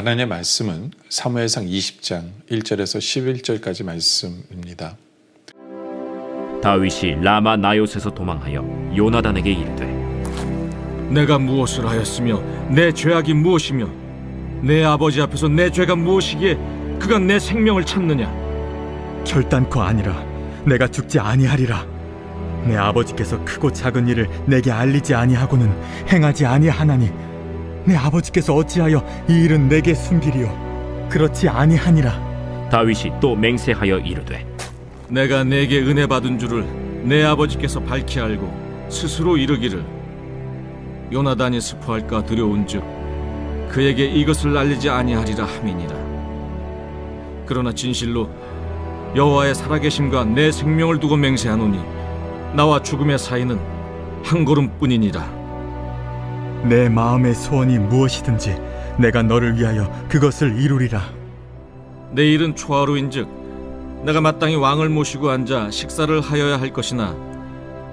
하나님의 말씀은 사무엘상 20장 1절에서 11절까지 말씀입니다. 다윗이 라마 나요스에서 도망하여 요나단에게 이르되 내가 무엇을 하였으며 내 죄악이 무엇이며 내 아버지 앞에서 내 죄가 무엇이기에 그가 내 생명을 찾느냐. 결단코 아니라 내가 죽지 아니하리라. 내 아버지께서 크고 작은 일을 내게 알리지 아니하고는 행하지 아니하나니 내 아버지께서 어찌하여 이 일은 내게 숨기리요. 그렇지 아니하니라. 다윗이 또 맹세하여 이르되 내가 내게 은혜 받은 줄을 내 아버지께서 밝히 알고 스스로 이르기를 요나단이 스포할까 두려운즉 그에게 이것을 알리지 아니하리라 함이니라. 그러나 진실로 여호와의 살아계심과 내 생명을 두고 맹세하노니 나와 죽음의 사이는 한 걸음뿐이니라. 내 마음의 소원이 무엇이든지 내가 너를 위하여 그것을 이루리라. 내일은 초하루인즉 내가 마땅히 왕을 모시고 앉아 식사를 하여야 할 것이나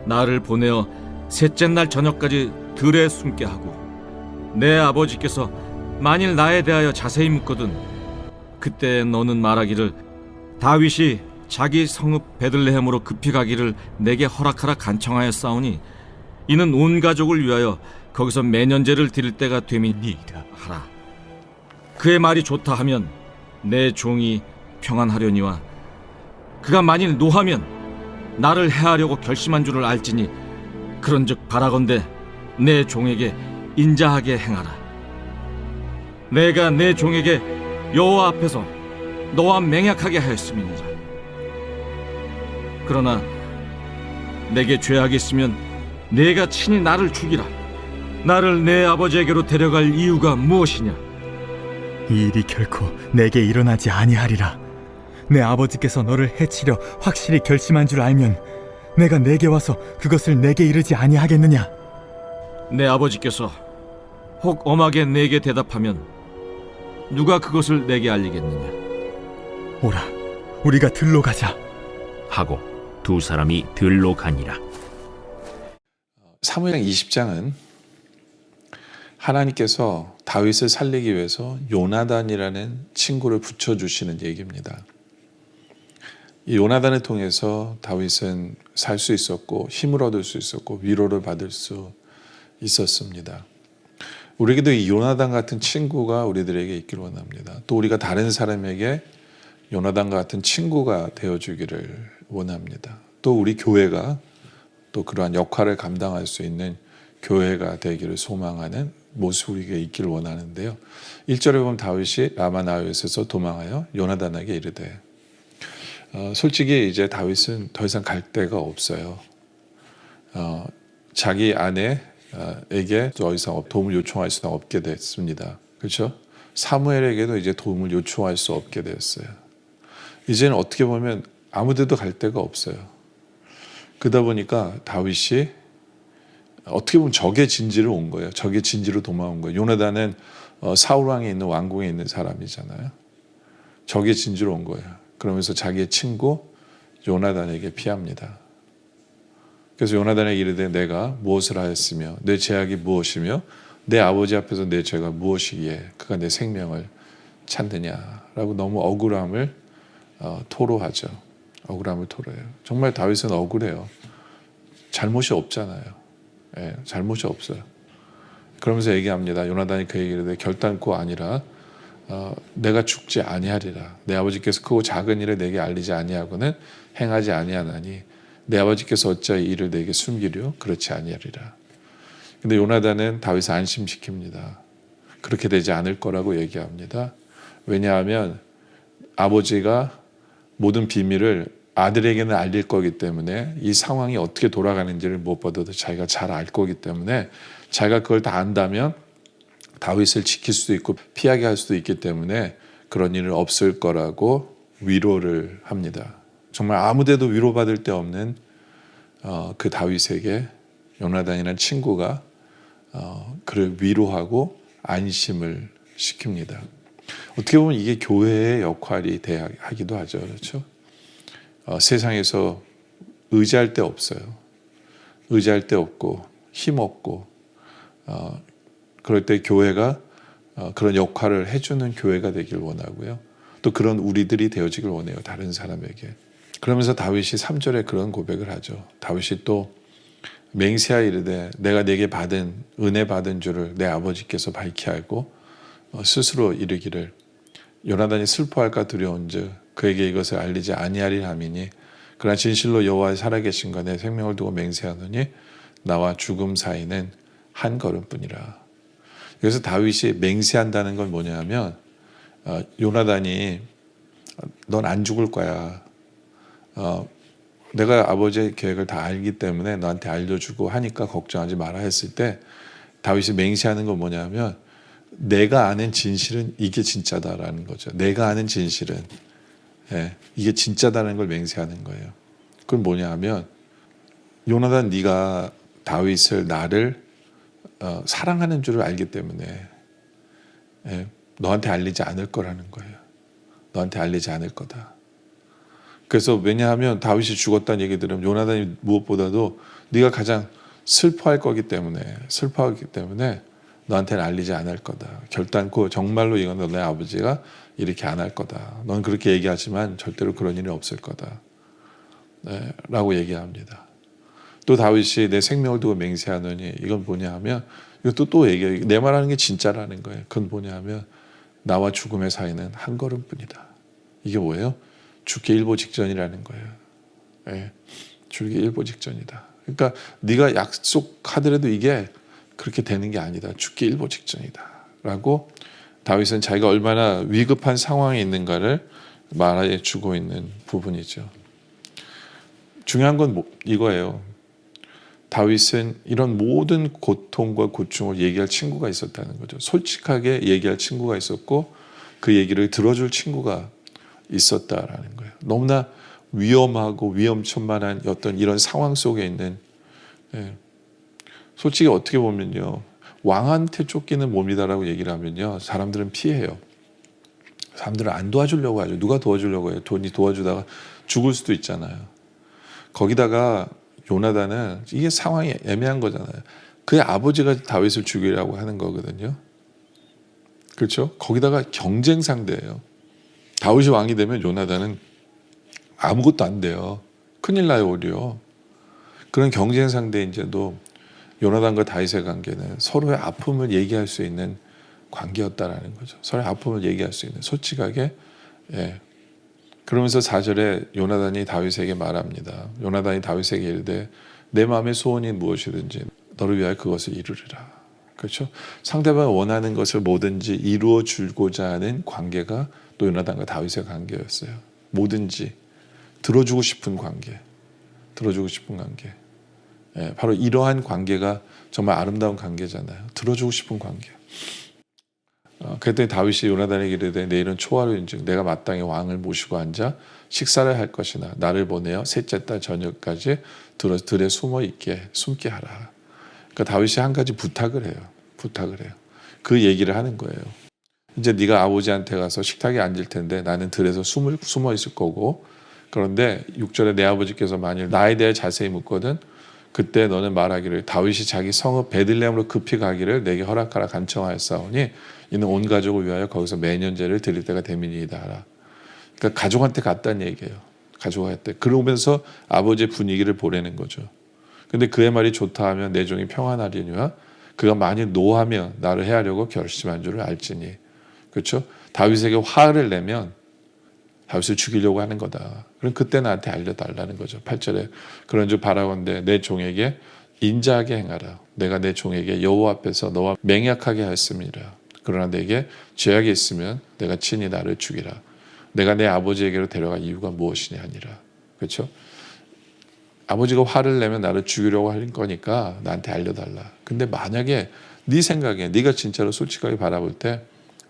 나를 보내어 셋째 날 저녁까지 들에 숨게 하고 내 아버지께서 만일 나에 대하여 자세히 묻거든 그때 너는 말하기를 다윗이 자기 성읍 베들레헴으로 급히 가기를 내게 허락하라 간청하였사오니 이는 온 가족을 위하여 거기서 매년제를 드릴 때가 됨이니이다 하라. 그의 말이 좋다 하면 내 종이 평안하려니와 그가 만일 노하면 나를 해하려고 결심한 줄을 알지니 그런즉 바라건대 내 종에게 인자하게 행하라. 내가 내 종에게 여호와 앞에서 너와 맹약하게 하였음이니라. 그러나 내게 죄악이 있으면 내가 친히 나를 죽이라. 나를 내 아버지에게로 데려갈 이유가 무엇이냐? 이 일이 결코 내게 일어나지 아니하리라. 내 아버지께서 너를 해치려 확실히 결심한 줄 알면 내가 내게 와서 그것을 내게 이르지 아니하겠느냐? 내 아버지께서 혹 엄하게 내게 대답하면 누가 그것을 내게 알리겠느냐? 오라, 우리가 들로 가자. 하고 두 사람이 들로 가니라. 사무엘상 20장은 하나님께서 다윗을 살리기 위해서 요나단이라는 친구를 붙여주시는 얘기입니다. 이 요나단을 통해서 다윗은 살 수 있었고 힘을 얻을 수 있었고 위로를 받을 수 있었습니다. 우리에게도 이 요나단 같은 친구가 우리들에게 있기를 원합니다. 또 우리가 다른 사람에게 요나단과 같은 친구가 되어주기를 원합니다. 또 우리 교회가 또 그러한 역할을 감당할 수 있는 교회가 되기를 소망하는 모습이 우리에게 있기를 원하는데요. 1절에 보면 다윗이 라마나요스에서 도망하여 요나단에게 이르되 솔직히 이제 다윗은 더 이상 갈 데가 없어요. 자기 아내에게 더 이상 도움을 요청할 수는 없게 됐습니다. 그렇죠? 사무엘에게도 이제 도움을 요청할 수 없게 됐어요. 이제는 어떻게 보면 아무데도 갈 데가 없어요. 그러다 보니까 다윗이 어떻게 보면 적의 진지로 온 거예요. 적의 진지로 도망온 거예요. 요나단은 사울 왕에 있는 왕궁에 있는 사람이잖아요. 적의 진지로 온 거예요. 그러면서 자기의 친구 요나단에게 피합니다. 그래서 요나단에게 이르되 내가 무엇을 하였으며 내 죄악이 무엇이며 내 아버지 앞에서 내 죄가 무엇이기에 그가 내 생명을 찾느냐라고 너무 억울함을 토로하죠. 억울함을 토로해요. 정말 다윗은 억울해요. 잘못이 없잖아요. 예, 잘못이 없어요. 그러면서 얘기합니다. 요나단이 그에게 이르되 결단코 아니라 내가 죽지 아니하리라. 내 아버지께서 크고 작은 일을 내게 알리지 아니하고는 행하지 아니하나니 내 아버지께서 어찌하여 이 일을 내게 숨기려 그렇지 아니하리라. 근데 요나단은 다윗을 안심시킵니다. 그렇게 되지 않을 거라고 얘기합니다. 왜냐하면 아버지가 모든 비밀을 아들에게는 알릴 거기 때문에 이 상황이 어떻게 돌아가는지를 무엇보다도 자기가 잘 알 거기 때문에 자기가 그걸 다 안다면 다윗을 지킬 수도 있고 피하게 할 수도 있기 때문에 그런 일은 없을 거라고 위로를 합니다. 정말 아무데도 위로받을 데 없는 그 다윗에게 요나단이라는 친구가 그를 위로하고 안심을 시킵니다. 어떻게 보면 이게 교회의 역할이 돼야 하기도 하죠. 그렇죠? 세상에서 의지할 데 없어요. 의지할 데 없고 힘없고 그럴 때 교회가 그런 역할을 해주는 교회가 되길 원하고요. 또 그런 우리들이 되어지길 원해요. 다른 사람에게. 그러면서 다윗이 3절에 그런 고백을 하죠. 다윗이 또 맹세하여 이르되 내가 내게 받은 은혜 받은 줄을 내 아버지께서 밝히 알고 스스로 이르기를 요나단이 슬퍼할까 두려운즉 그에게 이것을 알리지 아니하리라 하미니 그러나 진실로 여호와의 살아계신과 내 생명을 두고 맹세하노니 나와 죽음 사이는 한 걸음뿐이라. 그래서 다윗이 맹세한다는 건 뭐냐면 요나단이 넌 안 죽을 거야. 내가 아버지의 계획을 다 알기 때문에 너한테 알려주고 하니까 걱정하지 마라 했을 때 다윗이 맹세하는 건 뭐냐면 내가 아는 진실은 이게 진짜다라는 거죠. 내가 아는 진실은 이게 진짜다는 걸 맹세하는 거예요. 그건 뭐냐 하면 요나단 네가 다윗을 나를 사랑하는 줄을 알기 때문에 너한테 알리지 않을 거라는 거예요. 너한테 알리지 않을 거다. 그래서 왜냐하면 다윗이 죽었다는 얘기 들으면 요나단이 무엇보다도 네가 가장 슬퍼할 거기 때문에 슬퍼하기 때문에 너한테는 알리지 않을 거다. 결단코 정말로 이건 너네 아버지가 이렇게 안 할 거다. 넌 그렇게 얘기하지만 절대로 그런 일이 없을 거다. 라고 얘기합니다. 또 다윗이 내 생명을 두고 맹세하노니 이건 뭐냐 하면 이것도 또 얘기해요. 내 말하는 게 진짜라는 거예요. 그건 뭐냐 하면 나와 죽음의 사이는 한 걸음뿐이다. 이게 뭐예요? 죽기 일보 직전이라는 거예요. 죽기 일보 직전이다. 그러니까 네가 약속하더라도 이게 그렇게 되는 게 아니다. 죽기 일보 직전이다. 라고 다윗은 자기가 얼마나 위급한 상황에 있는가를 말해 주고 있는 부분이죠. 중요한 건 이거예요. 다윗은 이런 모든 고통과 고충을 얘기할 친구가 있었다는 거죠. 솔직하게 얘기할 친구가 있었고 그 얘기를 들어줄 친구가 있었다라는 거예요. 너무나 위험하고 위험천만한 어떤 이런 상황 속에 있는 솔직히 어떻게 보면요. 왕한테 쫓기는 몸이다라고 얘기를 하면요. 사람들은 피해요. 사람들은 안 도와주려고 하죠. 누가 도와주려고 해요. 돈이 도와주다가 죽을 수도 있잖아요. 거기다가 요나단은 이게 상황이 애매한 거잖아요. 그의 아버지가 다윗을 죽이려고 하는 거거든요. 그렇죠? 거기다가 경쟁 상대예요. 다윗이 왕이 되면 요나단은 아무것도 안 돼요. 큰일 나요, 오히려. 그런 경쟁 상대인데도 요나단과 다윗의 관계는 서로의 아픔을 얘기할 수 있는 관계였다라는 거죠. 서로의 아픔을 얘기할 수 있는 솔직하게. 그러면서 4절에 요나단이 다윗에게 말합니다. 요나단이 다윗에게 이르되 내 마음의 소원이 무엇이든지 너를 위하여 그것을 이루리라. 그렇죠? 상대방이 원하는 것을 뭐든지 이루어 주고자 하는 관계가 또 요나단과 다윗의 관계였어요. 뭐든지 들어주고 싶은 관계. 들어주고 싶은 관계. 바로 이러한 관계가 정말 아름다운 관계잖아요. 들어주고 싶은 관계. 그랬더니 다윗이 요나단에게 이르되 내일은 초하루인즉 내가 마땅히 왕을 모시고 앉아 식사를 할 것이나 나를 보내어 셋째 달 저녁까지 들에 숨게 하라. 그러니까 다윗이 한 가지 부탁을 해요. 그 얘기를 하는 거예요. 이제 네가 아버지한테 가서 식탁에 앉을 텐데 나는 들에서 숨어 있을 거고 그런데 6절에 내 아버지께서 만일 나에 대해 자세히 묻거든 그때 너는 말하기를 다윗이 자기 성읍 베들레헴으로 급히 가기를 내게 허락하라 간청하였사오니 이는 온 가족을 위하여 거기서 매년 제를 드릴 때가 되민이다 하라. 그러니까 가족한테 갔다는 얘기예요. 가족한테. 그러면서 아버지의 분위기를 보내는 거죠. 근데 그의 말이 좋다 하면 내 종이 평안하리니와 그가 만일 노하면 나를 해하려고 결심한 줄을 알지니. 그렇죠? 다윗에게 화를 내면 다윗을 죽이려고 하는 거다. 그럼 그때 나한테 알려달라는 거죠. 8절에 그런 줄 바라건대 내 종에게 인자하게 행하라. 내가 내 종에게 여호와 앞에서 너와 맹약하게 하였음이라. 그러나 내게 죄악이 있으면 내가 친히 나를 죽이라. 내가 내 아버지에게로 데려갈 이유가 무엇이냐 하니라. 그렇죠? 아버지가 화를 내면 나를 죽이려고 할 거니까 나한테 알려달라. 근데 만약에 네 생각에 네가 진짜로 솔직하게 바라볼 때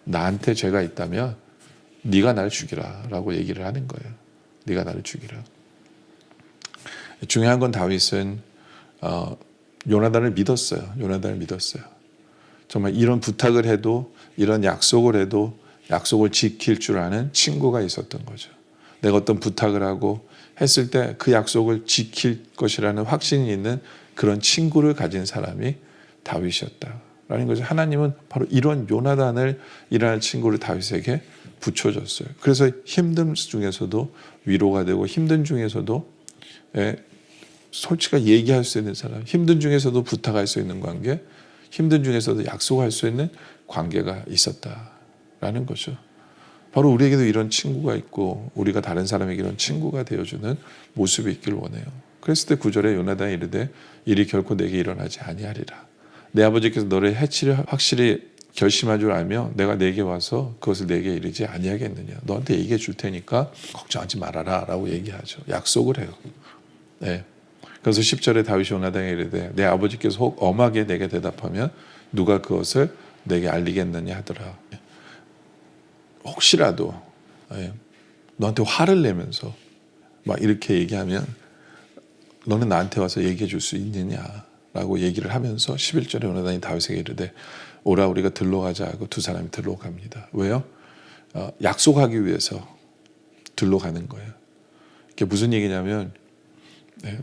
나한테 죄가 있다면 네가 나를 죽이라 라고 얘기를 하는 거예요. 네가 나를 죽이라. 중요한 건 다윗은 요나단을 믿었어요. 정말 이런 부탁을 해도 이런 약속을 해도 약속을 지킬 줄 아는 친구가 있었던 거죠. 내가 어떤 부탁을 하고 했을 때 그 약속을 지킬 것이라는 확신이 있는 그런 친구를 가진 사람이 다윗이었다라는 라는 거죠. 하나님은 바로 이런 요나단이라는 친구를 다윗에게 붙여줬어요. 그래서 힘든 중에서도 위로가 되고 힘든 중에서도 솔직하게 얘기할 수 있는 사람, 힘든 중에서도 부탁할 수 있는 관계, 힘든 중에서도 약속할 수 있는 관계가 있었다라는 거죠. 바로 우리에게도 이런 친구가 있고 우리가 다른 사람에게 이런 친구가 되어주는 모습이 있길 원해요. 그랬을 때 9절에 요나단이 이르되 일이 결코 내게 일어나지 아니하리라. 내 아버지께서 너를 해치려 확실히 결심할 줄 알며 내가 내게 와서 그것을 내게 이르지 아니하겠느냐. 너한테 얘기해 줄 테니까 걱정하지 말아라 라고 얘기하죠. 약속을 해요. 네. 그래서 10절에 다윗이 요나단에게 이르되 내 아버지께서 혹 엄하게 내게 대답하면 누가 그것을 내게 알리겠느냐 하더라. 혹시라도 너한테 화를 내면서 막 이렇게 얘기하면 너는 나한테 와서 얘기해 줄 수 있느냐라고 얘기를 하면서 11절에 요나단이 다윗에게 이르되 오라 우리가 들러 가자 하고 두 사람이 들러 갑니다. 왜요? 약속하기 위해서 들러 가는 거예요. 이게 무슨 얘기냐면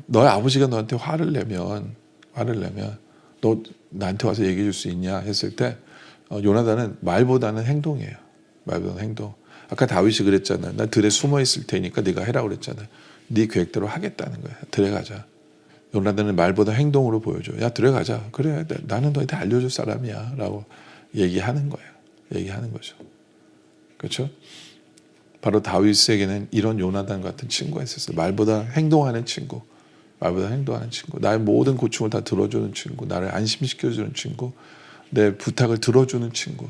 너의 아버지가 너한테 화를 내면 너 나한테 와서 얘기해 줄 수 있냐 했을 때 요나단은 말보다는 행동이에요. 말보다는 행동. 아까 다윗이 그랬잖아요. 나 들에 숨어 있을 테니까 네가 해라 그랬잖아요. 네 계획대로 하겠다는 거야. 들에 가자. 요나단은 말보다 행동으로 보여줘. 야 들에 가자. 그래 나는 너한테 알려줄 사람이야 라고 얘기하는 거예요. 얘기하는 거죠. 그렇죠? 바로 다윗에게는 이런 요나단 같은 친구가 있었어요. 말보다 행동하는 친구. 말보다 행동하는 친구. 나의 모든 고충을 다 들어주는 친구. 나를 안심시켜주는 친구. 내 부탁을 들어주는 친구.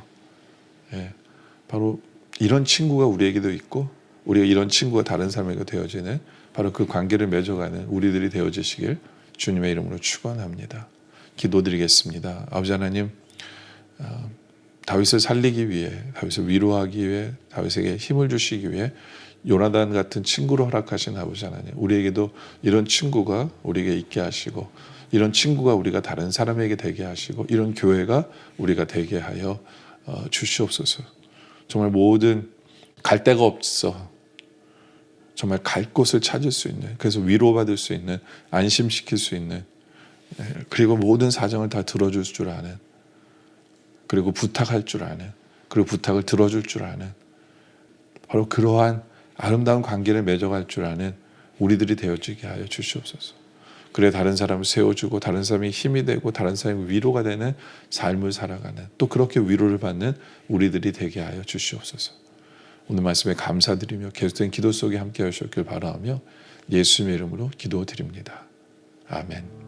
바로 이런 친구가 우리에게도 있고 우리가 이런 친구가 다른 사람에게 되어지는 바로 그 관계를 맺어가는 우리들이 되어지시길 주님의 이름으로 축원합니다. 기도드리겠습니다. 아버지 하나님, 다윗을 살리기 위해, 다윗을 위로하기 위해, 다윗에게 힘을 주시기 위해 요나단 같은 친구를 허락하신 아버지 하나님, 우리에게도 이런 친구가 우리에게 있게 하시고 이런 친구가 우리가 다른 사람에게 되게 하시고 이런 교회가 우리가 되게 하여 주시옵소서. 정말 모든 갈 데가 없어. 정말 갈 곳을 찾을 수 있는, 그래서 위로받을 수 있는, 안심시킬 수 있는, 그리고 모든 사정을 다 들어줄 줄 아는, 그리고 부탁할 줄 아는, 그리고 부탁을 들어줄 줄 아는, 바로 그러한 아름다운 관계를 맺어갈 줄 아는 우리들이 되어지게 하여 주시옵소서. 그래 다른 사람을 세워주고 다른 사람이 힘이 되고 다른 사람이 위로가 되는 삶을 살아가는, 또 그렇게 위로를 받는 우리들이 되게 하여 주시옵소서. 오늘 말씀에 감사드리며 계속된 기도 속에 함께 하셨길 바라며 예수님의 이름으로 기도드립니다. 아멘.